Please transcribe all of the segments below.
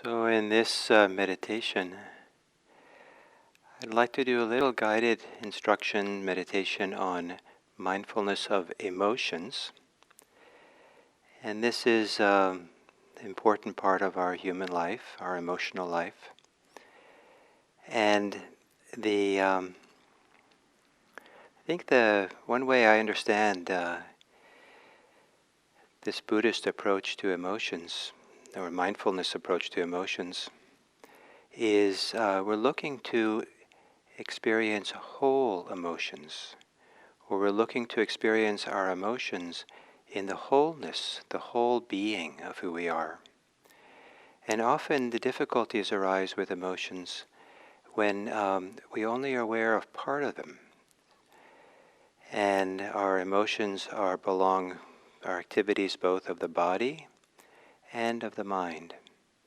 So in this meditation, I'd like to do a little guided instruction meditation on mindfulness of emotions. And this is an important part of our human life, our emotional life. And I think the one way I understand this Buddhist approach to emotions, or mindfulness approach to emotions, is we're looking to experience whole emotions, or we're looking to experience our emotions in the wholeness, the whole being of who we are. And often the difficulties arise with emotions when we only are aware of part of them. And our emotions are activities both of the body and of the mind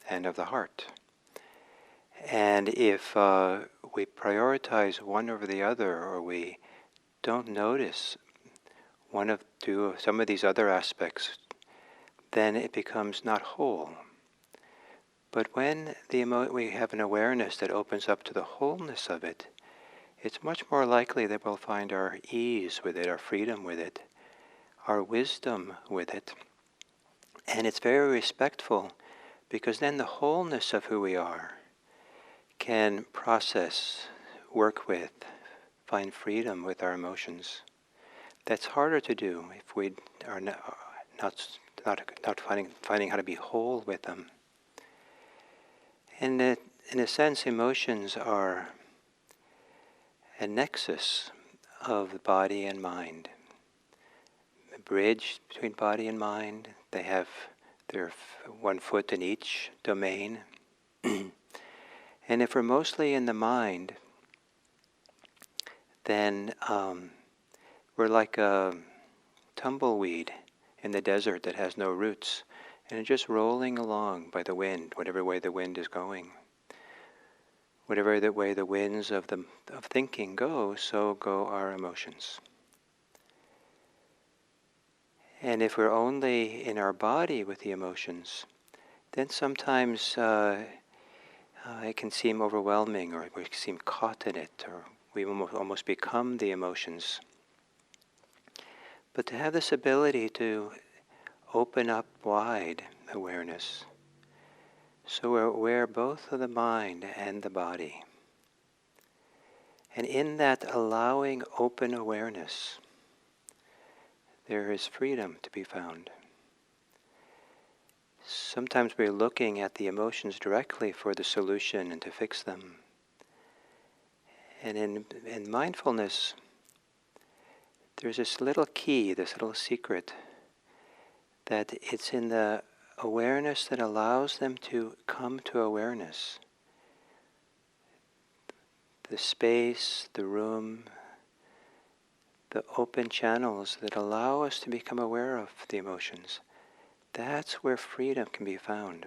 and of the heart. And if we prioritize one over the other, or we don't notice some of these other aspects, then it becomes not whole. But when we have an awareness that opens up to the wholeness of it, it's much more likely that we'll find our ease with it, our freedom with it, our wisdom with it. And it's very respectful, because then the wholeness of who we are can process, work with, find freedom with our emotions. That's harder to do if we are not finding how to be whole with them. And in a sense, emotions are a nexus of body and mind, a bridge between body and mind. They're one foot in each domain. And if we're mostly in the mind, then we're like a tumbleweed in the desert that has no roots, and it's just rolling along by the wind, whatever way the wind is going. Whatever the way the winds of thinking go, so go our emotions. And if we're only in our body with the emotions, then sometimes it can seem overwhelming, or we seem caught in it, or we almost become the emotions. But to have this ability to open up wide awareness, so we're aware both of the mind and the body. And in that allowing open awareness, there is freedom to be found. Sometimes we're looking at the emotions directly for the solution and to fix them. And in mindfulness, there's this little key, this little secret, that it's in the awareness that allows them to come to awareness. The space, the room, the open channels that allow us to become aware of the emotions. That's where freedom can be found.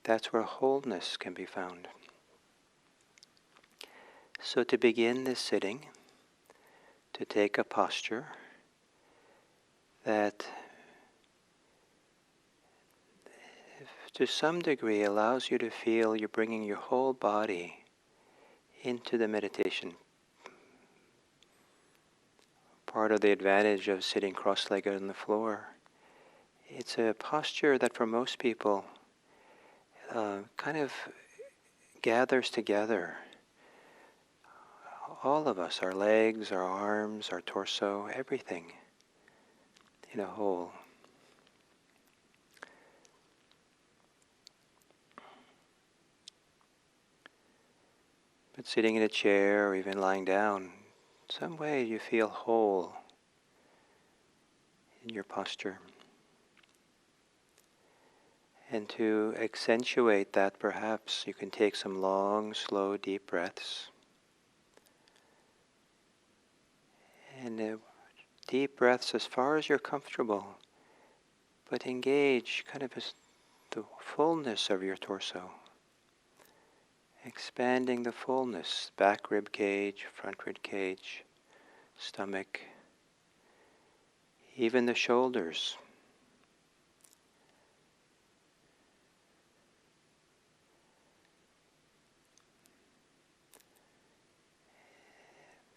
That's where wholeness can be found. So to begin this sitting, to take a posture that to some degree allows you to feel you're bringing your whole body into the meditation. Part of the advantage of sitting cross-legged on the floor, it's a posture that for most people kind of gathers together all of us, our legs, our arms, our torso, everything in a whole. But sitting in a chair or even lying down, some way you feel whole in your posture. And to accentuate that, perhaps you can take some long, slow, deep breaths. And deep breaths as far as you're comfortable, but engage kind of as the fullness of your torso. Expanding the fullness, back rib cage, front rib cage, stomach, even the shoulders.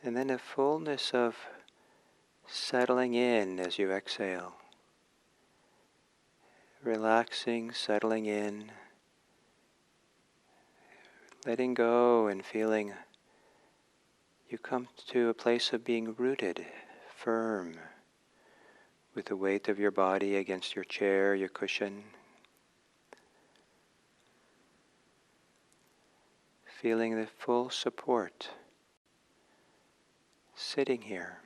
And then a fullness of settling in as you exhale. Relaxing, settling in, letting go and feeling you come to a place of being rooted, firm, with the weight of your body against your chair, your cushion. Feeling the full support, sitting here.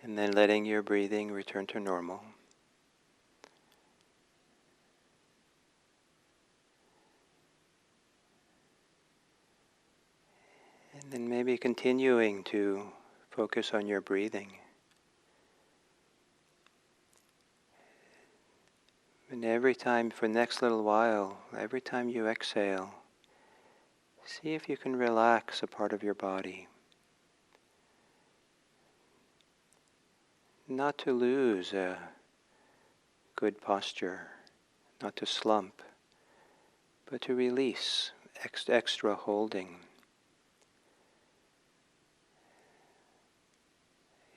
And then letting your breathing return to normal. And then maybe continuing to focus on your breathing. And every time, for the next little while, every time you exhale, see if you can relax a part of your body. Not to lose a good posture, not to slump, but to release extra holding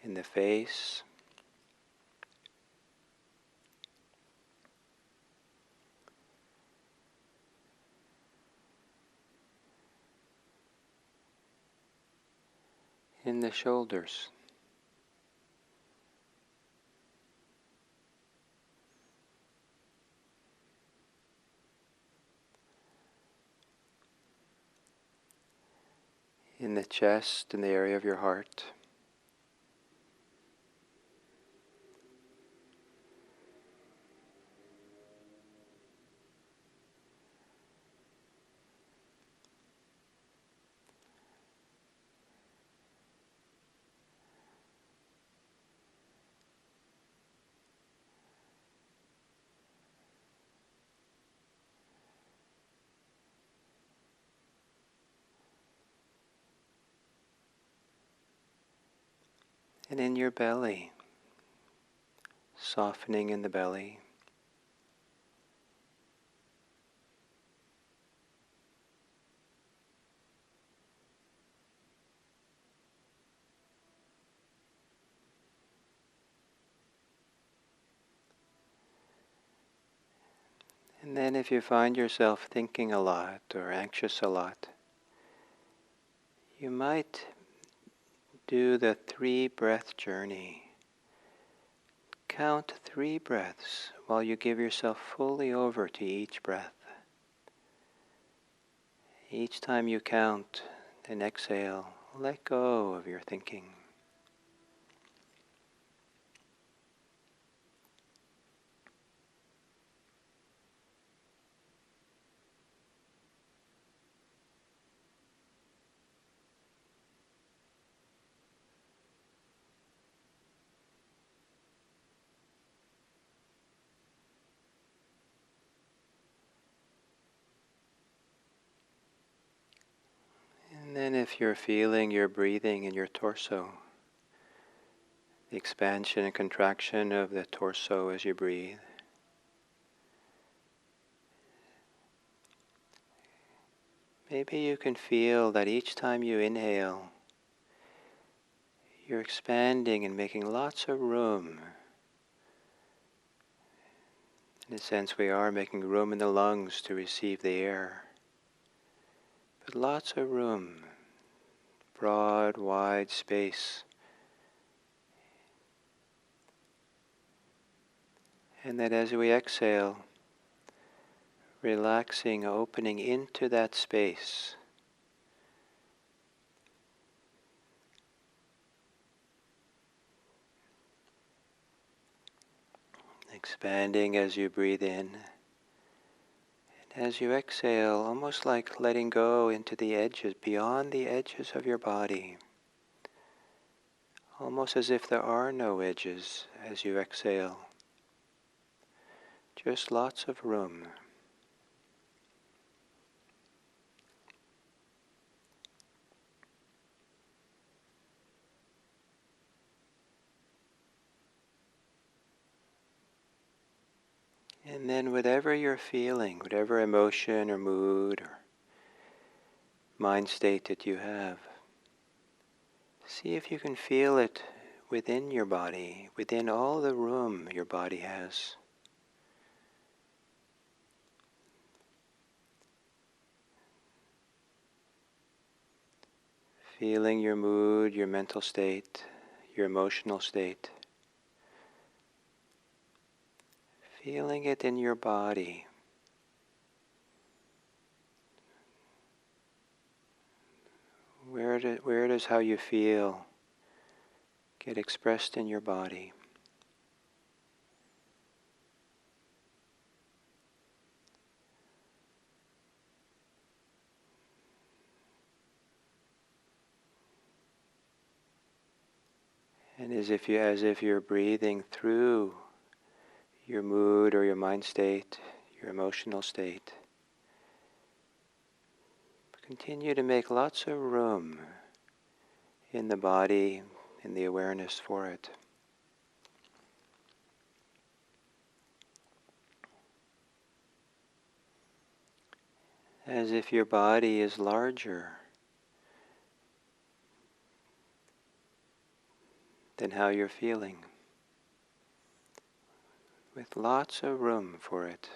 in the face, in the shoulders, in the chest, in the area of your heart. And in your belly, softening in the belly. And then if you find yourself thinking a lot or anxious a lot, you might do the 3-breath journey. Count 3 breaths while you give yourself fully over to each breath. Each time you count and exhale, let go of your thinking. And then if you're feeling your breathing in your torso, the expansion and contraction of the torso as you breathe, maybe you can feel that each time you inhale, you're expanding and making lots of room. In a sense, we are making room in the lungs to receive the air. But lots of room, broad, wide space. And that as we exhale, relaxing, opening into that space. Expanding as you breathe in. And as you exhale, almost like letting go into the edges, beyond the edges of your body. Almost as if there are no edges as you exhale. Just lots of room. And then whatever you're feeling, whatever emotion or mood or mind state that you have, see if you can feel it within your body, within all the room your body has. Feeling your mood, your mental state, your emotional state. Feeling it in your body. Where does how you feel get expressed in your body? And as if you're breathing through your mood or your mind state, your emotional state. Continue to make lots of room in the body, in the awareness for it. As if your body is larger than how you're feeling, with lots of room for it.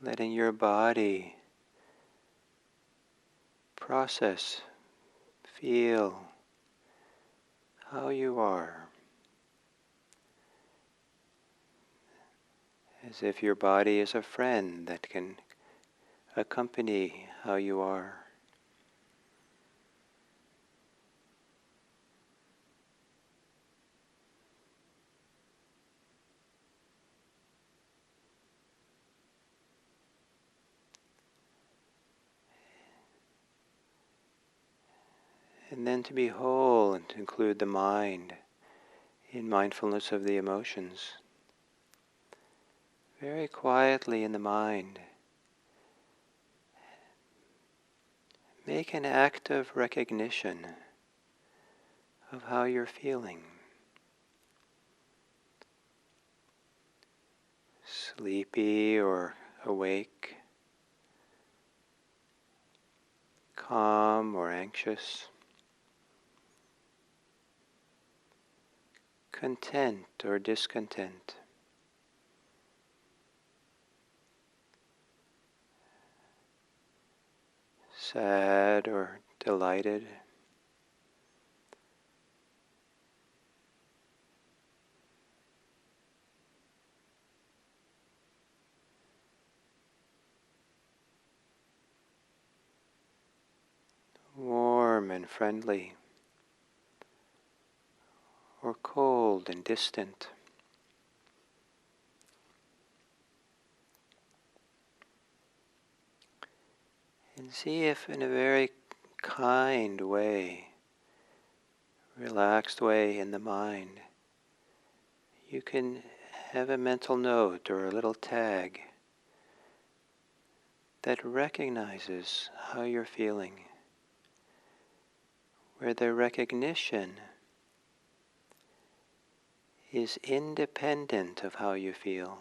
Letting your body process, feel how you are. As if your body is a friend that can accompany how you are. And then to be whole and to include the mind in mindfulness of the emotions. Very quietly in the mind, make an active recognition of how you're feeling. Sleepy or awake, calm or anxious, content or discontent, sad or delighted. Warm and friendly, or cold and distant. And see if in a very kind way, relaxed way in the mind, you can have a mental note or a little tag that recognizes how you're feeling, where the recognition is independent of how you feel.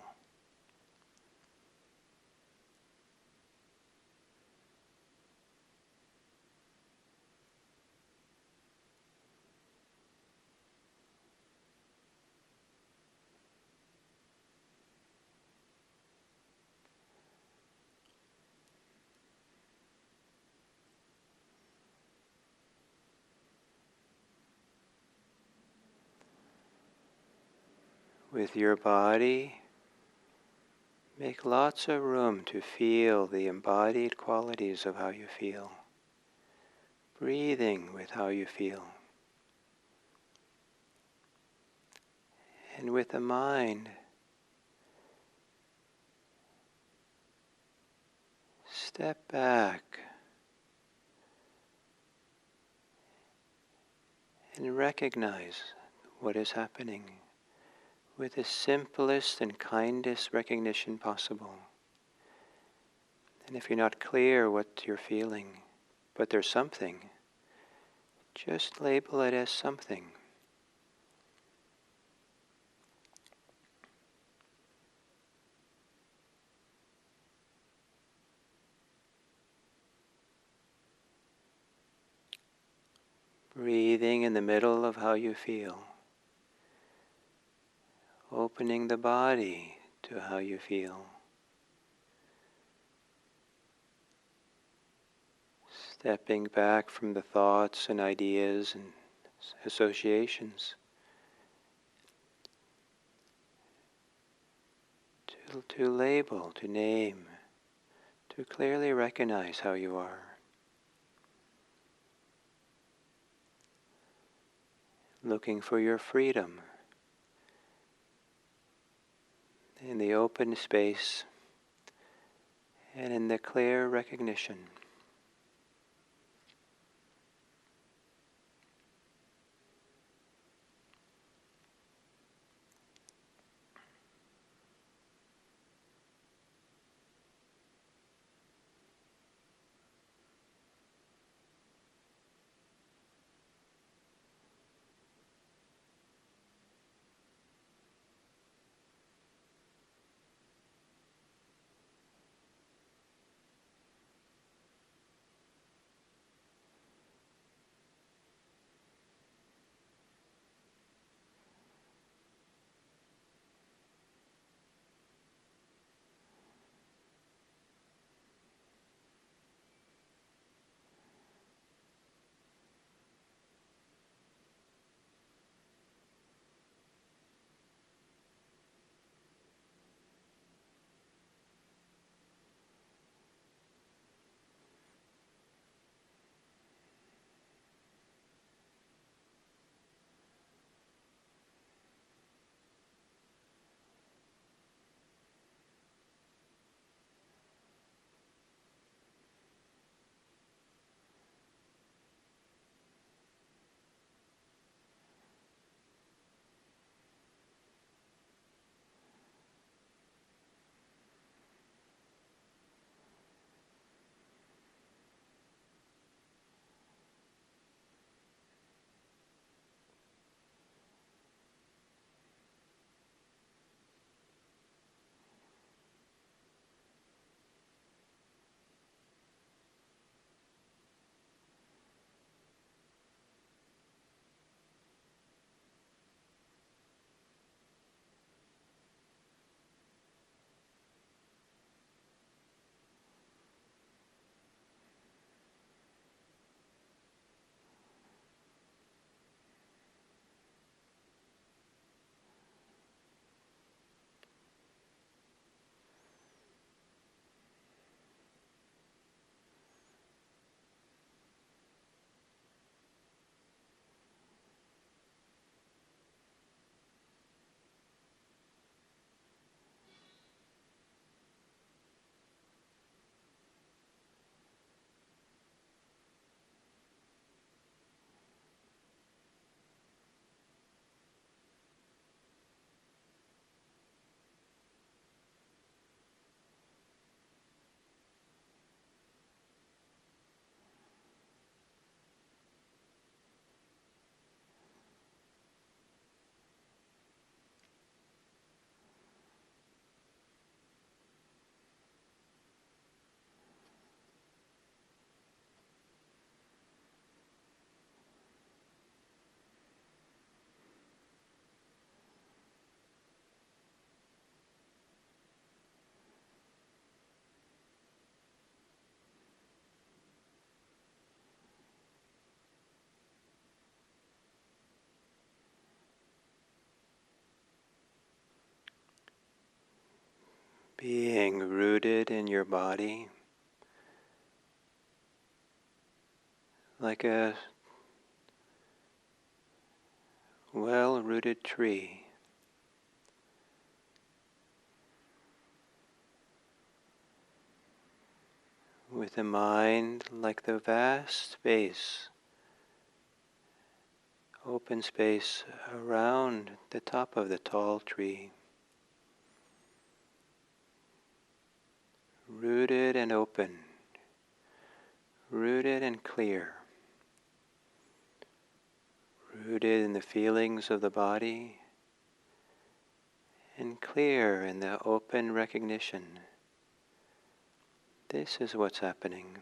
With your body, make lots of room to feel the embodied qualities of how you feel. Breathing with how you feel. And with the mind, step back and recognize what is happening with the simplest and kindest recognition possible. And if you're not clear what you're feeling, but there's something, just label it as something. Breathing in the middle of how you feel. Opening the body to how you feel. Stepping back from the thoughts and ideas and associations to label, to name, to clearly recognize how you are. Looking for your freedom in the open space and in the clear recognition. Being rooted in your body like a well-rooted tree. With a mind like the vast space open space around the top of the tall tree, rooted and open, rooted and clear, rooted in the feelings of the body, and clear in the open recognition. This is what's happening.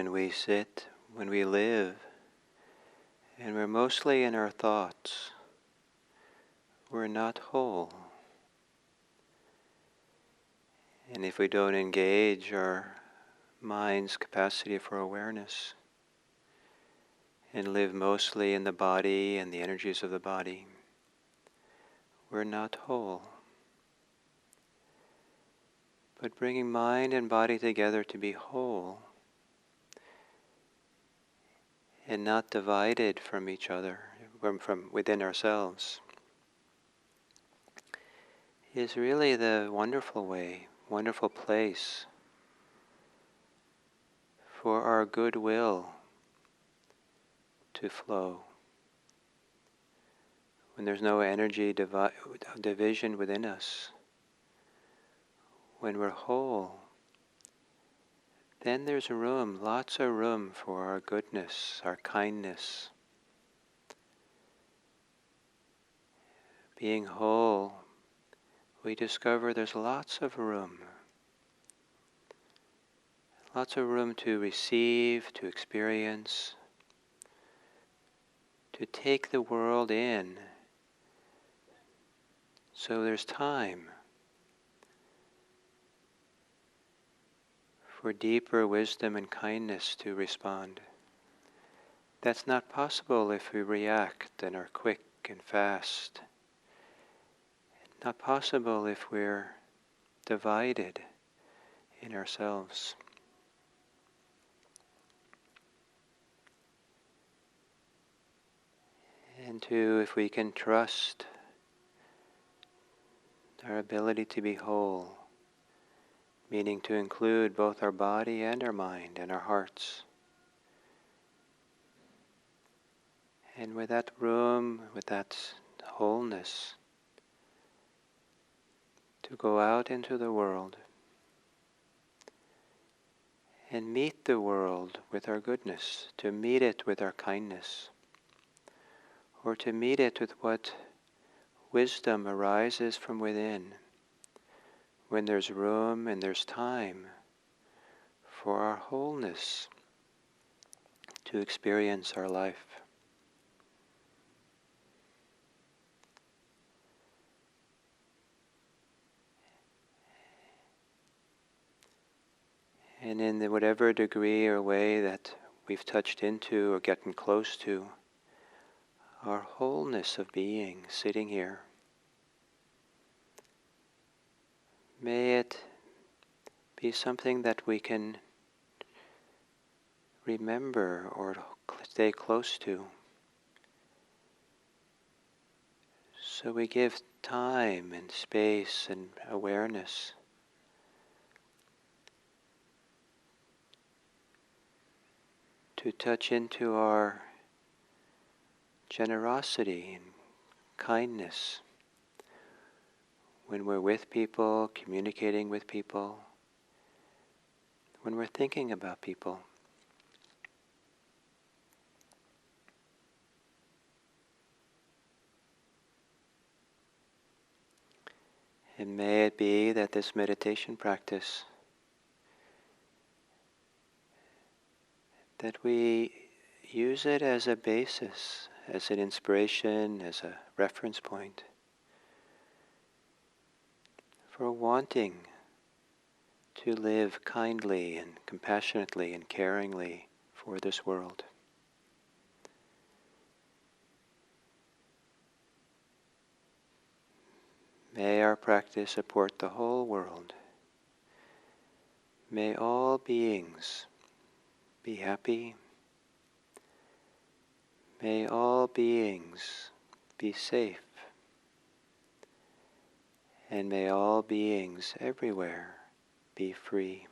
when we sit, when we live, and we're mostly in our thoughts, we're not whole. And if we don't engage our mind's capacity for awareness and live mostly in the body and the energies of the body, we're not whole. But bringing mind and body together to be whole and not divided from each other, from within ourselves, is really the wonderful way, wonderful place for our goodwill to flow. When there's no energy division within us, when we're whole, then there's room, lots of room for our goodness, our kindness. Being whole, we discover there's lots of room to receive, to experience, to take the world in. So there's time for deeper wisdom and kindness to respond. That's not possible if we react and are quick and fast. Not possible if we're divided in ourselves. And if we can trust our ability to be whole, meaning to include both our body and our mind and our hearts. And with that room, with that wholeness, to go out into the world and meet the world with our goodness, to meet it with our kindness, or to meet it with what wisdom arises from within, when there's room and there's time for our wholeness to experience our life. And in whatever degree or way that we've touched into or gotten close to our wholeness of being sitting here, may it be something that we can remember or stay close to. So we give time and space and awareness to touch into our generosity and kindness when we're with people, communicating with people, when we're thinking about people. And may it be that this meditation practice, that we use it as a basis, as an inspiration, as a reference point for wanting to live kindly and compassionately and caringly for this world. May our practice support the whole world. May all beings be happy. May all beings be safe. And may all beings everywhere be free.